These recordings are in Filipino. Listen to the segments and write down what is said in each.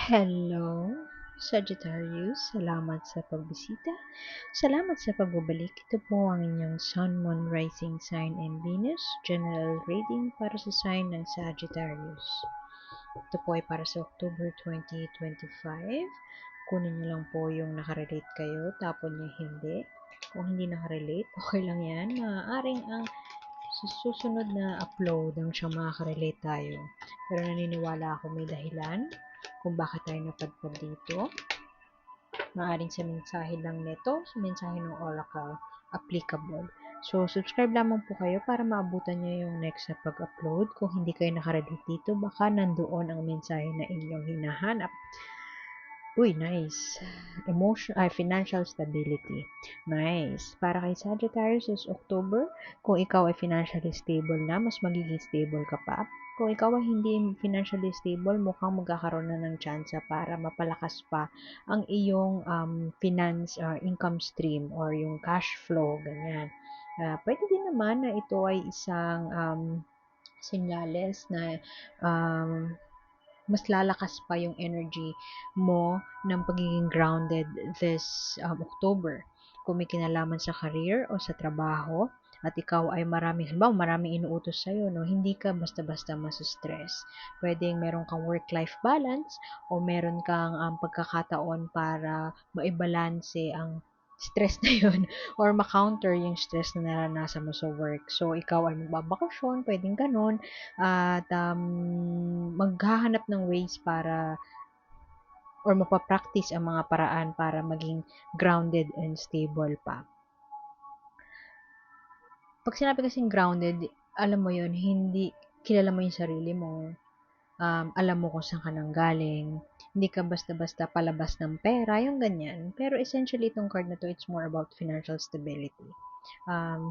Hello, Sagittarius. Salamat sa pagbisita. Salamat sa pagbabalik. Ito po ang inyong Sun, Moon, Rising Sign, and Venus General Reading para sa sign ng Sagittarius. Ito po ay para sa October 2025. Kunin niyo lang po yung nakarelate kayo, tapon niyo hindi. Kung hindi nakarelate, okay lang yan. Maaaring ang susunod na upload ang siyang makakarelate tayo. Pero naniniwala ako may dahilan kung bakit tayo napadpad dito. Maaaring sa mensahe lang nito, sa mensahe ng Oracle, applicable. So, subscribe lamang po kayo para maabutan nyo yung next na pag-upload. Kung hindi kayo nakarelate dito, baka nandoon ang mensahe na inyong hinahanap. Uy, nice. Financial stability. Nice. Para kay Sagittarius is October, kung ikaw ay financially stable na, mas magiging stable ka pa. Kung ikaw ay hindi financially stable, mukhang magkakaroon na ng tsansa para mapalakas pa ang iyong finance or income stream or yung cash flow, ganyan. Pwede din naman na ito ay isang sinyales na mas lalakas pa yung energy mo ng pagiging grounded this October. Kung may kinalaman sa career o sa trabaho, at ikaw ay maraming inuutos sa'yo, no? Hindi ka basta-basta masustress. Pwedeng meron kang work-life balance o meron kang pagkakataon para maibalanse ang stress na yun or ma-counter yung stress na naranasan mo sa work. So, ikaw ay magbabakasyon, pwedeng ganun, at maghahanap ng ways para or mapapractice ang mga paraan para maging grounded and stable pa. Pag sinabi kasing grounded, alam mo yun, hindi kilala mo yung sarili mo, alam mo kung saan ka nanggaling, hindi ka basta-basta palabas ng pera, yung ganyan. Pero essentially, itong card na to, it's more about financial stability.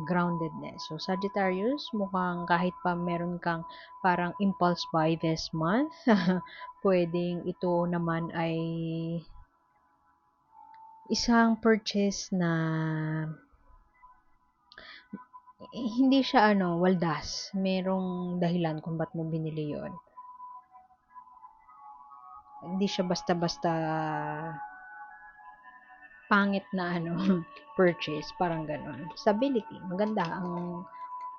Groundedness. So, Sagittarius, mukhang kahit pa meron kang parang impulse buy this month, pwedeng ito naman ay isang purchase na hindi siya waldas. Merong dahilan kung ba't mo binili yon. Hindi siya basta-basta pangit na purchase, parang ganon. Stability, maganda ang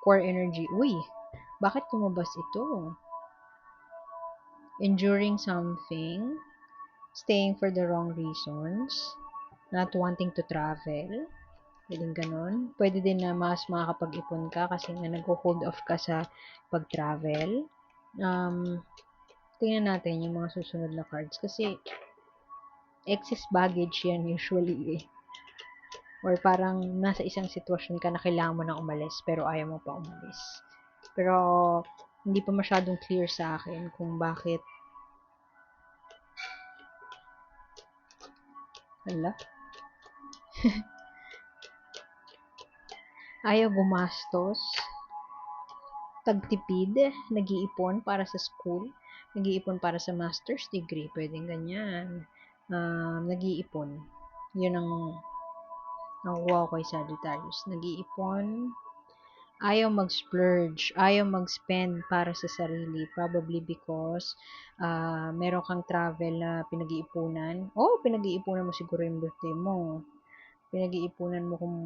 core energy. Uy, bakit kumabas ito? Enduring something, staying for the wrong reasons, not wanting to travel, pwedeng ganon. Pwede din na mas makakapag-ipon ka kasi nga nag-hold off ka sa pag-travel. Tingnan natin yung mga susunod na cards kasi excess baggage yan usually eh. Or parang nasa isang sitwasyon ka na kailangan mo na umalis pero ayaw mo pa umalis. Pero hindi pa masyadong clear sa akin kung bakit. Hala? Ayaw gumastos. Tagtipid. Nag-iipon para sa school. Nag-iipon para sa master's degree. Pwedeng ganyan. Nag-iipon. Yun ang nakuha ko kay Sagittarius. Nag-iipon. Ayaw mag-splurge, ayaw mag-spend para sa sarili. Probably because meron kang travel na pinag-iipunan. Pinag-iipunan mo siguro yung birthday mo. Pinag-iipunan mo kung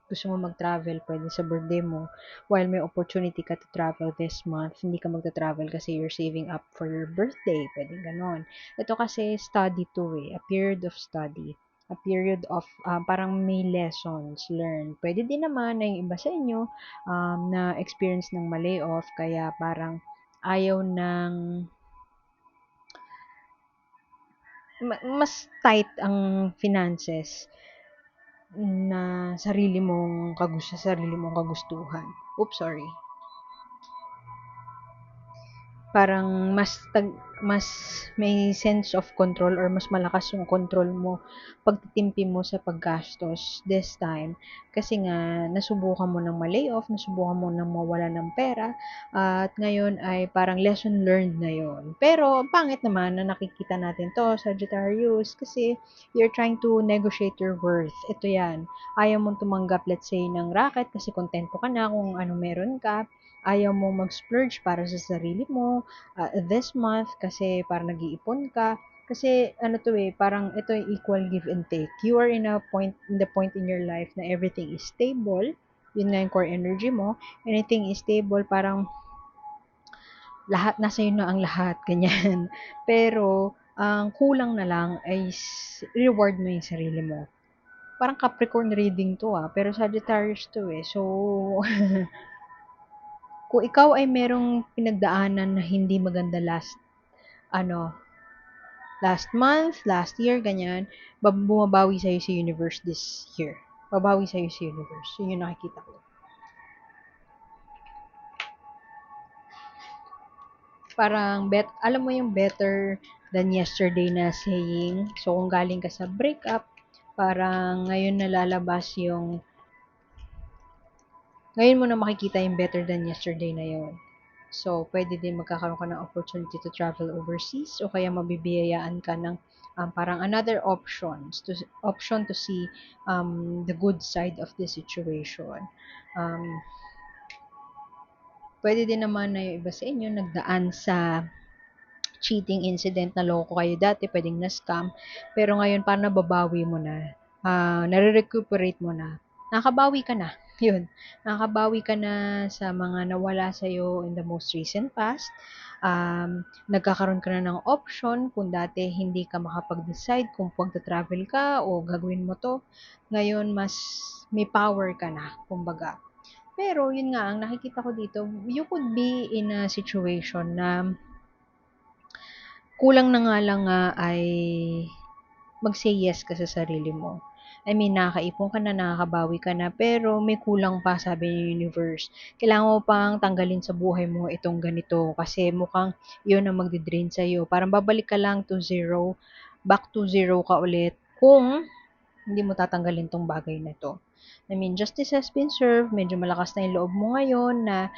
gusto mo mag-travel, pwede sa birthday mo. While may opportunity ka to travel this month, hindi ka magta-travel kasi you're saving up for your birthday. Pwede ganon. Ito kasi study to a period of study. A period of parang may lessons learned. Pwede din naman na yung iba sa inyo na experience ng ma-layoff kaya parang ayaw ng mas tight ang finances na sarili mong kagustuhan. Oops, sorry. Parang mas may sense of control or mas malakas yung control mo pagtitimpi mo sa paggastos this time kasi nga nasubukan mo ng ma-layoff, nasubukan mo ng mawala ng pera at ngayon ay parang lesson learned na yon. Pero pangit naman na nakikita natin to Sagittarius kasi you're trying to negotiate your worth. Ito yan. Ayaw mong tumanggap let's say ng racket kasi kontento ka na kung ano meron ka. Ayaw mong mag-splurge para sa sarili mo this month kasi para nag-iipon ka. Kasi ano to eh, parang ito yung equal give and take. You are in the point in your life na everything is stable. Yun nga yung core energy mo. Anything is stable, parang lahat, nasa iyo na ang lahat, ganyan. Pero, ang kulang na lang ay reward mo yung sarili mo. Parang Capricorn reading to pero Sagittarius to eh. So, kung ikaw ay merong pinagdaanan na hindi maganda ano, last month, last year, ganyan, bumabawi sa'yo si universe this year. Babawi sa'yo si universe. Yun yung nakikita ko. Parang, alam mo yung better than yesterday na saying. So, kung galing ka sa breakup, parang ngayon nalalabas ngayon mo na makikita yung better than yesterday na yun. So, pwede din magkakaroon ka ng opportunity to travel overseas o kaya mabibiyayaan ka ng parang another option to see the good side of the situation. Um, Pwede din naman na yung iba sa inyo nagdaan sa cheating incident, na loko kayo dati, pwedeng na-scam, pero ngayon parang nababawi mo na, nare-recuperate mo na, nakabawi ka na, yun, nakabawi ka na sa mga nawala sa'yo in the most recent past, nagkakaroon ka na ng option, kung dati hindi ka makapag-decide kung pagta-travel ka o gagawin mo to, ngayon mas may power ka na, kumbaga. Pero yun nga, ang nakikita ko dito, you could be in a situation na kulang na nga lang nga ay mag-say yes ka sa sarili mo. I mean, nakakaipon ka na, nakakabawi ka na, pero may kulang pa, sabi ng universe. Kailangan mo pang tanggalin sa buhay mo itong ganito kasi mukhang yun ang magdi-drain sa'yo. Parang babalik ka lang to zero, back to zero ka ulit kung hindi mo tatanggalin tong bagay na to. I mean, justice has been served, medyo malakas na yung loob mo ngayon na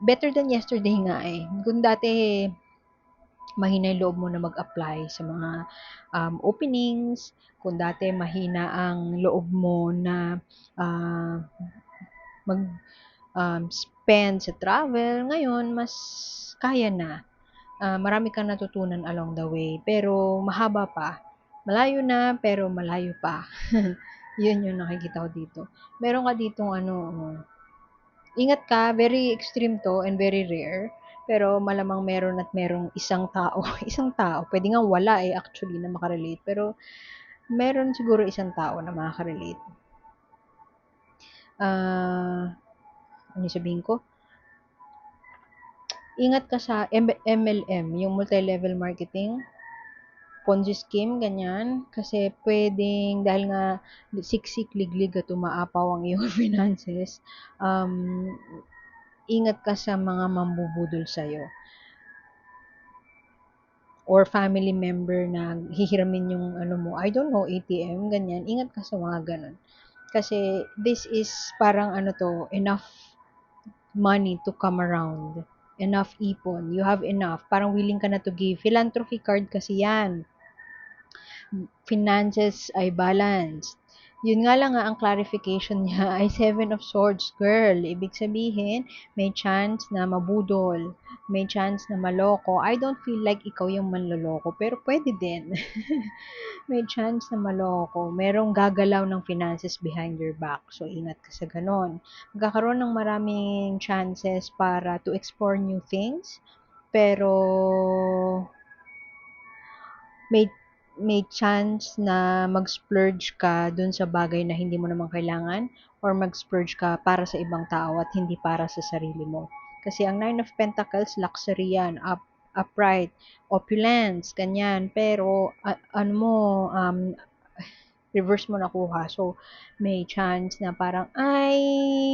better than yesterday nga eh. Kung dati mahina yung loob mo na mag-apply sa mga openings, kung dati mahina ang loob mo na uh, mag-spend sa travel, ngayon mas kaya na. Marami kang natutunan along the way, pero mahaba pa. Malayo na, pero malayo pa. Yun yung nakikita ko dito. Meron ka ditong ingat ka, very extreme to and very rare. Pero malamang meron at merong isang tao, isang tao, pwede nga wala actually na makarelate. Pero meron siguro isang tao na makakarelate. Ano sabihin ko? Ingat ka sa MLM, yung multi-level marketing, Ponzi scheme, ganyan. Kasi pwedeng, dahil nga siksik, liglig at umaapaw ang iyong finances, ingat ka sa mga mambubudol sa'yo. Or family member na hihiramin yung mo, I don't know, ATM, ganyan. Ingat ka sa mga ganon. Kasi this is parang enough money to come around. Enough ipon. You have enough. Parang willing ka na to give. Philanthropy card kasi yan. Finances ay balanced. Yun nga lang ang clarification niya ay Seven of Swords, girl. Ibig sabihin, may chance na mabudol. May chance na maloko. I don't feel like ikaw yung manloloko, pero pwede din. May chance na maloko. Merong gagalaw ng finances behind your back. So, ingat ka sa ganon. Magkakaroon ng maraming chances para to explore new things. Pero, may chance na mag-splurge ka dun sa bagay na hindi mo naman kailangan or mag-splurge ka para sa ibang tao at hindi para sa sarili mo. Kasi ang Nine of Pentacles, luxury yan, upright, opulence, ganyan. Pero, reverse mo nakuha. So, may chance na parang, ay,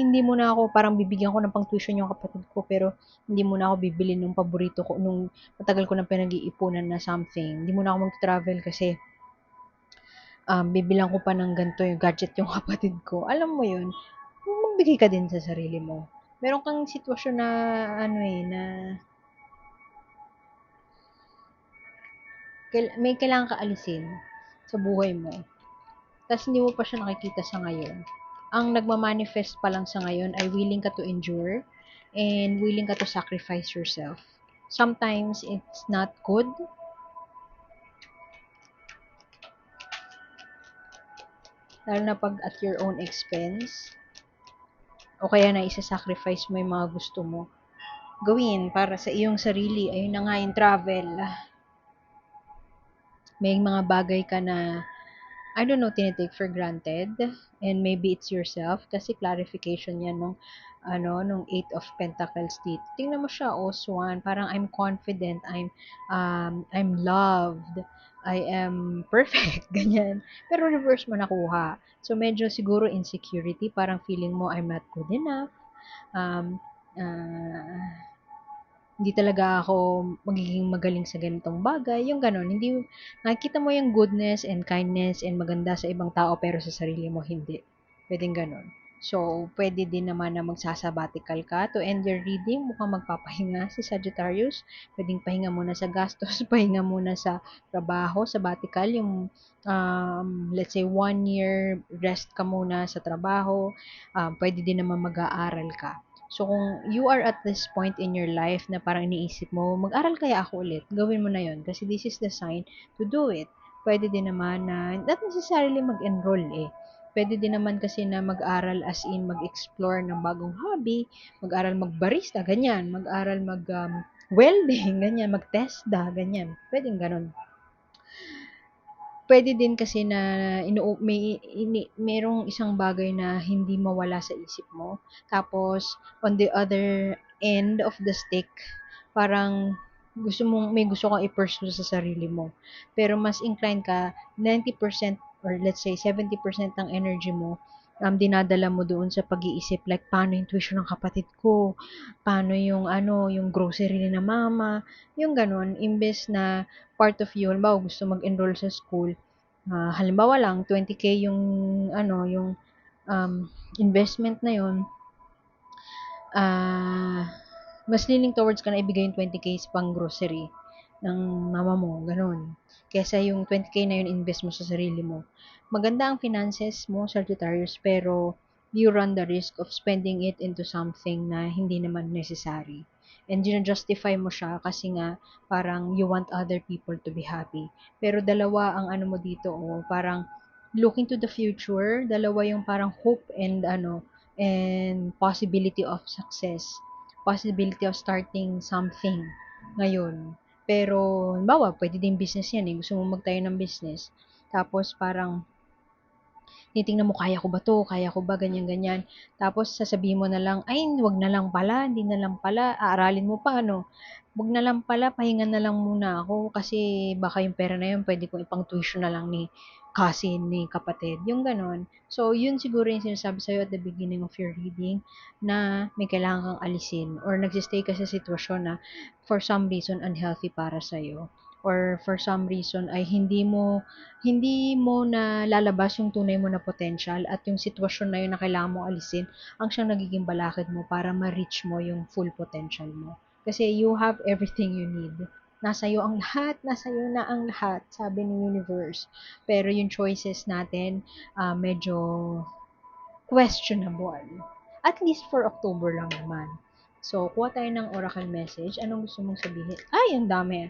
hindi mo na ako, parang bibigyan ko ng pang-tuition yung kapatid ko, pero hindi mo na ako bibili nung paborito ko, nung matagal ko na pinag-iipunan na something. Hindi mo na ako mag-travel kasi bibilang ko pa ng ganito yung gadget yung kapatid ko. Alam mo yun, magbigay ka din sa sarili mo. Meron kang sitwasyon na, na may kailangan ka alisin sa buhay mo. Tapos hindi mo pa siya nakikita sa ngayon. Ang nagmamanifest pa lang sa ngayon ay willing ka to endure and willing ka to sacrifice yourself. Sometimes it's not good Lalo na pag at your own expense. O kaya na isa-sacrifice mo yung mga gusto mo. Gawin para sa iyong sarili. Ayun na nga yung travel. May mga bagay ka na I don't know, tinitake for granted. And maybe it's yourself. Kasi clarification yan nung Eight of Pentacles dito. Tingnan mo siya, oh, Swan. Parang I'm confident. I'm loved. I am perfect. Ganyan. Pero reverse mo nakuha. So, medyo siguro insecurity. Parang feeling mo I'm not good enough. Um, uh, hindi talaga ako magiging magaling sa ganitong bagay, yung gano'n. Hindi nakikita mo yung goodness and kindness and maganda sa ibang tao pero sa sarili mo hindi. Puwedeng gano'n. So, puwede din naman na magsa-sabbatical ka to end your reading, mukhang magpapahinga si Sagittarius. Puwedeng pahinga muna sa gastos, pahinga muna sa trabaho, sabbatical, yung let's say 1 year rest ka muna sa trabaho, puwede din naman mag-aaral ka. So, kung you are at this point in your life na parang iniisip mo, mag-aral kaya ako ulit, gawin mo na yon kasi this is the sign to do it. Pwede din naman na, not necessarily mag-enroll eh. Pwede din naman kasi na mag-aral as in mag-explore ng bagong hobby, mag-aral magbarista, ganyan, mag-aral welding, ganyan, mag-TESDA, ganyan. Pwedeng ganun. Puwede din kasi na merong isang bagay na hindi mawala sa isip mo. Tapos on the other end of the stick, parang may gusto kang i-pursue sa sarili mo. Pero mas inclined ka 90% or let's say 70% ng energy mo, dinadala mo doon sa pag-iisip like paano yung tuition ng kapatid ko, paano yung yung grocery ni na mama, yung gano'n. Imbes na part of you, halimbawa gusto mag-enroll sa school, halimbawa lang 20K yung yung investment na yun, mas leaning towards ka na ibigay yung 20K sa pang grocery ng mama mo, ganun. Kesa yung 20K na yun invest mo sa sarili mo. Maganda ang finances mo, Sagittarius, pero you run the risk of spending it into something na hindi naman necessary. And justify mo siya kasi nga parang you want other people to be happy. Pero dalawa ang mo dito, parang looking to the future, dalawa yung parang hope and and possibility of success, possibility of starting something ngayon. Pero, halimbawa, pwede din business yan eh. Gusto mo magtayo ng business. Tapos, parang, titingnan mo, kaya ko ba to? Kaya ko ba? Ganyan, ganyan. Tapos, sasabihin mo na lang, ay, wag na lang pala, hindi na lang pala, aaralin mo pa, ano. Wag na lang pala, pahinga na lang muna ako kasi baka yung pera na yun, pwede kong ipang tuition na lang ni cousin, ni kapatid. Yung ganon. So, yun siguro yung sinasabi sa'yo at the beginning of your reading na may kailangan kang alisin or nagsistay ka sa sitwasyon na for some reason unhealthy para sa'yo or for some reason ay hindi mo na lalabas yung tunay mo na potential at yung sitwasyon na yun na kailangan mo alisin ang siyang nagiging balakid mo para ma-reach mo yung full potential mo. Kasi you have everything you need. Nasa iyo ang lahat, nasa iyo na ang lahat, sabi ng universe. Pero yung choices natin, medyo questionable. At least for October lang naman. So, kuha tayo ng oracle message. Anong gusto mong sabihin? Ay, ang dami.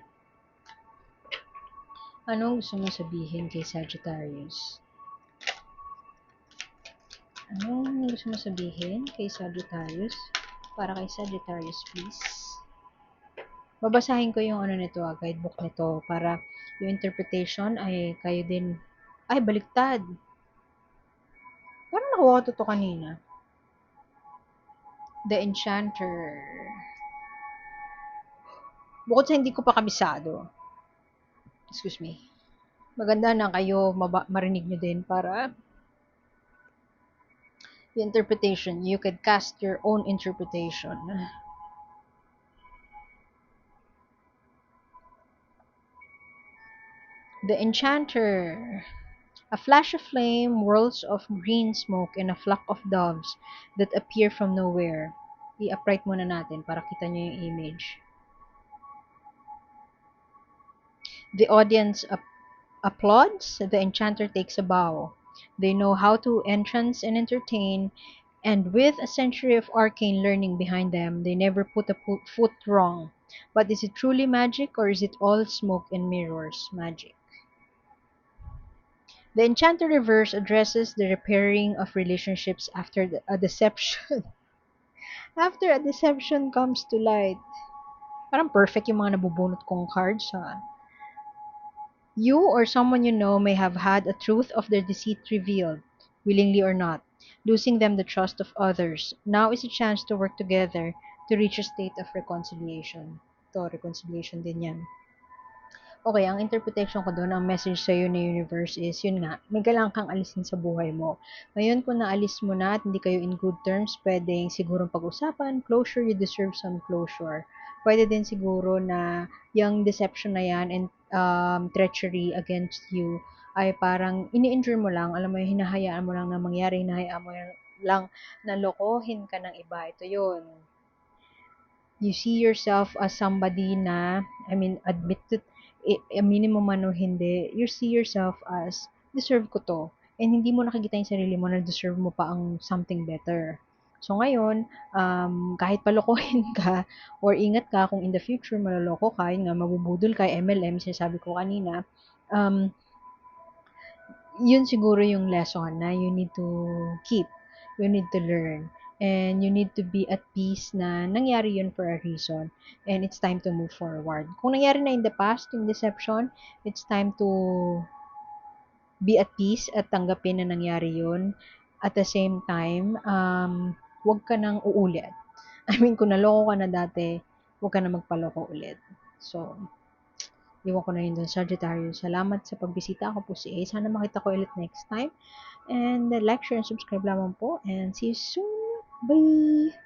Anong gusto mong sabihin kay Sagittarius? Anong gusto mong sabihin kay Sagittarius? Para kay Sagittarius, please. Babasahin ko yung nito, guidebook nito para yung interpretation ay kayo din. Ay, baliktad. Parang nakuha ko to kanina. The Enchanter. Bukod sa hindi ko pa kabisado. Excuse me. Maganda na kayo marinig nyo din para the interpretation, you could cast your own interpretation. The Enchanter. A flash of flame, whirls of green smoke, and a flock of doves that appear from nowhere. I-upright muna natin para kita nyo yung image. The audience applauds. The enchanter takes a bow. They know how to entrance and entertain, and with a century of arcane learning behind them, they never put a foot wrong. But is it truly magic, or is it all smoke and mirrors magic? The Enchanter reverse addresses the repairing of relationships after a deception. After a deception comes to light. Parang perfect yung mga nabubunot kong cards, ha? You or someone you know may have had a truth of their deceit revealed, willingly or not, losing them the trust of others. Now is a chance to work together to reach a state of reconciliation. To reconciliation din yan. Okay, ang interpretation ko doon, ang message sa'yo ni universe is, yun nga, may kailangan kang alisin sa buhay mo. Ngayon, kung naalis mo na at hindi kayo in good terms, pwedeng siguro pag-usapan, closure, you deserve some closure. Pwede din siguro na yung deception na yan and treachery against you ay parang ini-endure mo lang, alam mo, hinahayaan mo lang na mangyari, hinahayaan mo lang na lokohin ka ng iba. Ito yun. You see yourself as somebody na, I mean, admit to, aminin mo man o hindi, you see yourself as, deserve ko to. And hindi mo nakikita yung sarili mo na deserve mo pa ang something better. So ngayon, kahit palokohin ka, or ingat ka kung in the future maloloko ka, yun nga, mabubudol ka, MLM, sinasabi ko kanina, um, yun siguro yung lesson na you need to keep, you need to learn, and you need to be at peace na nangyari yun for a reason, and it's time to move forward. Kung nangyari na in the past, yung deception, it's time to be at peace at tanggapin na nangyari yun. At the same time, wag ka nang uulit. I mean, kung naloko ka na dati, wag ka na magpaloko ulit. So, iwan ko na yun dun, Sagittarius. Salamat sa pagbisita. Ako po si A. Sana makita ko ulit next time. And like, share, and subscribe lamang po. And see you soon. Bye!